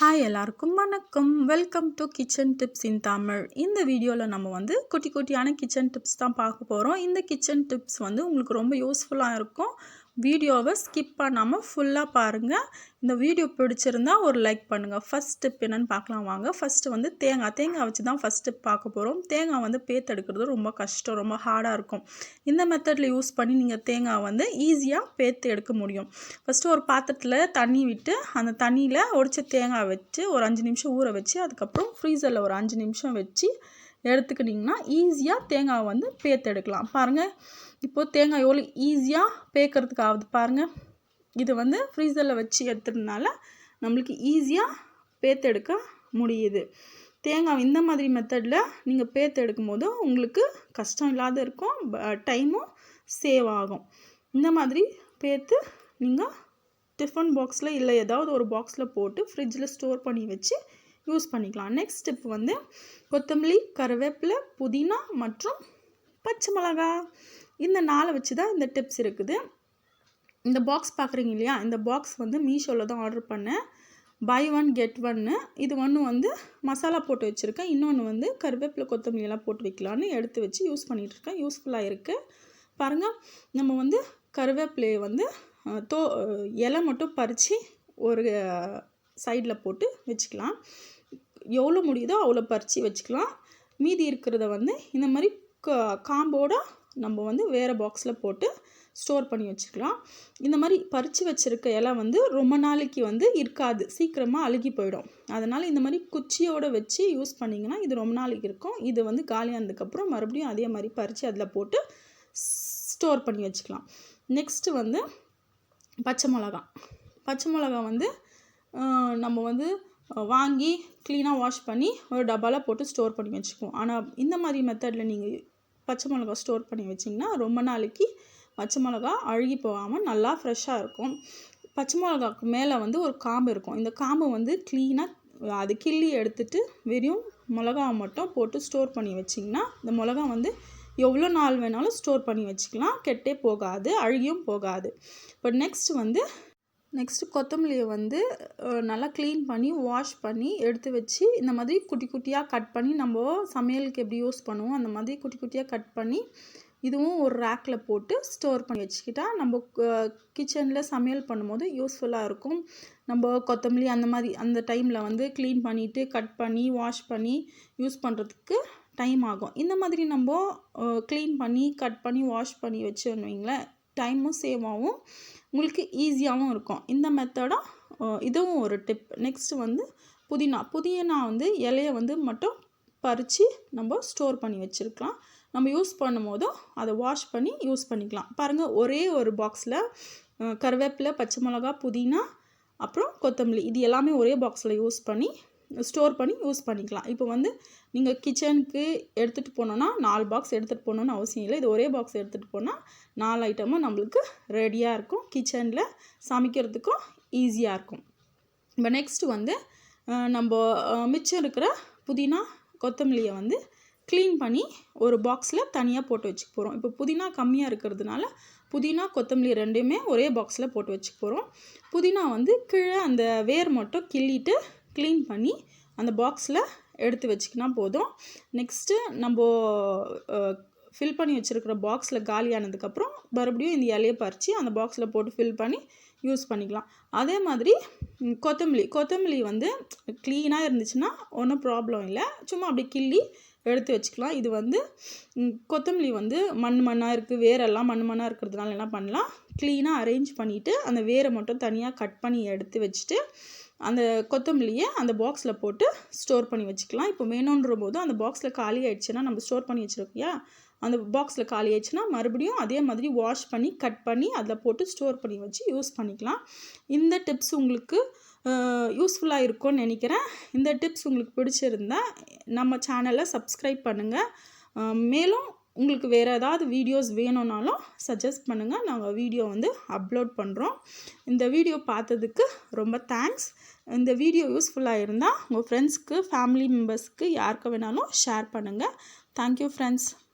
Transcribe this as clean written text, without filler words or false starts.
Hi எல்லாருக்கும் வணக்கம். Welcome to kitchen tips இன் தமிழ். இந்த வீடியோவில் நம்ம வந்து குட்டி குட்டியான கிச்சன் டிப்ஸ் தான் பார்க்க போகிறோம். இந்த கிச்சன் டிப்ஸ் வந்து உங்களுக்கு ரொம்ப யூஸ்ஃபுல்லாக இருக்கும். வீடியோவை ஸ்கிப் பண்ணாமல் ஃபுல்லாக பாருங்கள். இந்த வீடியோ பிடிச்சிருந்தா ஒரு லைக் பண்ணுங்கள். ஃபஸ்ட் டிப் என்னென்னு பார்க்கலாம் வாங்க. ஃபஸ்ட்டு வந்து தேங்காய் வச்சு தான் ஃபஸ்ட் டிப் பார்க்க போகிறோம். தேங்காய் வந்து பேத்தெடுக்கிறது ரொம்ப கஷ்டம், ரொம்ப ஹார்டாக இருக்கும். இந்த மெத்தடில் யூஸ் பண்ணி நீங்கள் தேங்காய் வந்து ஈஸியாக பேத்து எடுக்க முடியும். ஃபஸ்ட்டு ஒரு பாத்திரத்தில் தண்ணி விட்டு அந்த தண்ணியில் உடைச்ச தேங்காய் வச்சு ஒரு 5 நிமிஷம் ஊற வச்சு அதுக்கப்புறம் ஃப்ரீசரில் ஒரு 5 நிமிஷம் வச்சு எடுத்துக்கிட்டிங்கன்னா ஈஸியாக தேங்காய் வந்து பேத்தெடுக்கலாம். பாருங்கள், இப்போது தேங்காய் எவ்வளோ ஈஸியாக பேக்கிறதுக்கு ஆகுது பாருங்கள். இது வந்து ஃப்ரீசரில் வச்சு எடுத்துறதுனால நம்மளுக்கு ஈஸியாக பேத்தெடுக்க முடியுது. தேங்காய் இந்த மாதிரி மெத்தடில் நீங்கள் பேத்தெடுக்கும் போது உங்களுக்கு கஷ்டம் இல்லாத இருக்கும், டைமும் சேவ் ஆகும். இந்த மாதிரி பேத்து நீங்கள் டிஃபன் பாக்ஸில் இல்லை ஏதாவது ஒரு பாக்ஸில் போட்டு ஃப்ரிட்ஜில் ஸ்டோர் பண்ணி வச்சு யூஸ் பண்ணிக்கலாம். நெக்ஸ்ட் ஸ்டெப் வந்து கொத்தமல்லி, கருவேப்பிலை, புதினா மற்றும் பச்சை மிளகா. இந்த 4 வச்சு தான் இந்த டிப்ஸ் இருக்குது. இந்த பாக்ஸ் பார்க்குறீங்க இல்லையா, இந்த பாக்ஸ் வந்து மீஷோவில் தான் ஆர்டர் பண்ணேன். Buy 1 get 1. இது ஒன்று வந்து மசாலா போட்டு வச்சுருக்கேன், இன்னொன்று வந்து கருவேப்பிலை கொத்தமல்லி எல்லாம் போட்டு வைக்கலான்னு எடுத்து வச்சு யூஸ் பண்ணிகிட்ருக்கேன். யூஸ்ஃபுல்லாக இருக்குது பாருங்கள். நம்ம வந்து கருவேப்பிலையை வந்து இலை மட்டும் பறித்து ஒரு சைடில் போட்டு வச்சுக்கலாம். எவ்வளோ முடியுதோ அவ்வளோ பறித்து வச்சுக்கலாம். மீதி இருக்கிறத வந்து இந்த மாதிரி காம்போடு நம்ம வந்து வேறு பாக்ஸில் போட்டு ஸ்டோர் பண்ணி வச்சுக்கலாம். இந்த மாதிரி பறித்து வச்சுருக்க இலை வந்து ரொம்ப நாளைக்கு வந்து இருக்காது, சீக்கிரமாக அழுகி போயிடும். அதனால் இந்த மாதிரி குச்சியோடு வச்சு யூஸ் பண்ணிங்கன்னா இது ரொம்ப நாளைக்கு இருக்கும். இது வந்து காலியானதுக்கப்புறம் மறுபடியும் அதே மாதிரி பறித்து அதில் போட்டு ஸ்டோர் பண்ணி வச்சுக்கலாம். நெக்ஸ்ட்டு வந்து பச்சை மிளகா வந்து நம்ம வந்து வாங்கி க்ளீனாக வாஷ் பண்ணி ஒரு டப்பாவில் போட்டு ஸ்டோர் பண்ணி வச்சுக்குவோம். ஆனால் இந்த மாதிரி மெத்தடில் நீங்கள் பச்சை மிளகா ஸ்டோர் பண்ணி வச்சிங்கன்னா ரொம்ப நாளைக்கு பச்சை மிளகா அழுகி போகாமல் நல்லா ஃப்ரெஷ்ஷாக இருக்கும். பச்சை மிளகாக்கு மேலே வந்து ஒரு காம்பு இருக்கும். இந்த காம்பை வந்து க்ளீனாக அது கிள்ளி எடுத்துகிட்டு வெறும் மிளகாவை மட்டும் போட்டு ஸ்டோர் பண்ணி வச்சிங்கன்னா இந்த மிளகா வந்து எவ்வளோ நாள் வேணாலும் ஸ்டோர் பண்ணி வச்சுக்கலாம், கெட்டே போகாது, அழுகியும் போகாது. இப்போ நெக்ஸ்ட்டு கொத்தமல்லியை வந்து நல்லா க்ளீன் பண்ணி வாஷ் பண்ணி எடுத்து வச்சு இந்த மாதிரி குட்டி குட்டியாக கட் பண்ணி நம்ம சமையலுக்கு எப்படி யூஸ் பண்ணுவோம் அந்த மாதிரி குட்டி குட்டியாக கட் பண்ணி இதுவும் ஒரு ரேக்கில் போட்டு ஸ்டோர் பண்ணி வச்சுக்கிட்டா நம்ம கிச்சனில் சமையல் பண்ணும்போது யூஸ்ஃபுல்லாக இருக்கும். நம்ம கொத்தமல்லி அந்த மாதிரி அந்த டைமில் வந்து க்ளீன் பண்ணிவிட்டு கட் பண்ணி வாஷ் பண்ணி யூஸ் பண்ணுறதுக்கு டைம் ஆகும். இந்த மாதிரி நம்ம க்ளீன் பண்ணி கட் பண்ணி வாஷ் பண்ணி வச்சோன்னு வைங்களேன், டைமும் சேவ் ஆகும், உங்களுக்கு ஈஸியாகவும் இருக்கும். இந்த மெத்தடாக இதுவும் ஒரு டிப். நெக்ஸ்ட்டு வந்து புதினா வந்து இலையை வந்து மட்டும் பறித்து நம்ம ஸ்டோர் பண்ணி வச்சுருக்கலாம். நம்ம யூஸ் பண்ணும் போதும் அதை வாஷ் பண்ணி யூஸ் பண்ணிக்கலாம். பாருங்கள், ஒரே ஒரு பாக்ஸில் கருவேப்பிலை, பச்சை மிளகா, புதினா அப்புறம் கொத்தமல்லி இது எல்லாமே ஒரே பாக்ஸில் ஸ்டோர் பண்ணி யூஸ் பண்ணிக்கலாம். இப்போ வந்து நீங்கள் கிச்சனுக்கு எடுத்துகிட்டு போனோன்னா 4 பாக்ஸ் எடுத்துகிட்டு போகணுன்னு அவசியம் இல்லை. இது ஒரே பாக்ஸ் எடுத்துகிட்டு போனால் 4 ஐட்டமும் நம்மளுக்கு ரெடியாக இருக்கும், கிச்சனில் சமைக்கிறதுக்கும் ஈஸியாக இருக்கும். இப்போ நெக்ஸ்ட்டு வந்து நம்ம மிச்சம் இருக்கிற புதினா கொத்தமல்லியை வந்து க்ளீன் பண்ணி ஒரு பாக்ஸில் தனியாக போட்டு வச்சுக்க போகிறோம். இப்போ புதினா கம்மியாக இருக்கிறதுனால புதினா கொத்தமல்லி ரெண்டுமே ஒரே பாக்ஸில் போட்டு வச்சுக்க போகிறோம். புதினா வந்து கீழே அந்த வேர் மட்டும் கிள்ளிட்டு க்ளீன் பண்ணி அந்த பாக்ஸில் எடுத்து வச்சுக்கினா போதும். நெக்ஸ்ட்டு நம்ம ஃபில் பண்ணி வச்சுருக்கிற பாக்ஸில் காலியானதுக்கப்புறம் மறுபடியும் இந்த இலையை பறித்து அந்த பாக்ஸில் போட்டு ஃபில் பண்ணி யூஸ் பண்ணிக்கலாம். அதே மாதிரி கொத்தமல்லி வந்து க்ளீனாக இருந்துச்சுன்னா ஒன்றும் ப்ராப்ளம் இல்லை, சும்மா அப்படி கிள்ளி எடுத்து வச்சுக்கலாம். இது வந்து கொத்தமல்லி வந்து மண்ணாக இருக்குது, வேரெல்லாம் மண்ணாக இருக்கிறதுனால என்ன பண்ணலாம், க்ளீனாக அரேஞ்ச் பண்ணிவிட்டு அந்த வேரை மட்டும் தனியாக கட் பண்ணி எடுத்து வச்சுட்டு அந்த கொத்தமல்லியை அந்த பாக்ஸில் போட்டு ஸ்டோர் பண்ணி வச்சுக்கலாம். இப்போ வேணுன்ற போது அந்த பாக்ஸில் காலி ஆகிடுச்சுன்னா நம்ம ஸ்டோர் பண்ணி வச்சுருக்கியா, அந்த பாக்ஸில் காலி ஆகிடுச்சுன்னா மறுபடியும் அதே மாதிரி வாஷ் பண்ணி கட் பண்ணி அதில் போட்டு ஸ்டோர் பண்ணி வச்சு யூஸ் பண்ணிக்கலாம். இந்த டிப்ஸ் உங்களுக்கு யூஸ்ஃபுல்லாக இருக்கும்னு நினைக்கிறேன். இந்த டிப்ஸ் உங்களுக்கு பிடிச்சிருந்தா நம்ம சேனலை சப்ஸ்கிரைப் பண்ணுங்கள். மேலும் உங்களுக்கு வேறு ஏதாவது வீடியோஸ் வேணும்னாலும் சஜஸ்ட் பண்ணுங்கள், நாங்கள் வீடியோ வந்து அப்லோட் பண்ணுறோம். இந்த வீடியோ பார்த்ததுக்கு ரொம்ப தேங்க்ஸ். இந்த வீடியோ யூஸ்ஃபுல்லாக இருந்தால் உங்கள் ஃப்ரெண்ட்ஸ்க்கு, ஃபேமிலி மெம்பர்ஸ்க்கு யாருக்கு வேணாலும் ஷேர் பண்ணுங்கள். Thank you friends.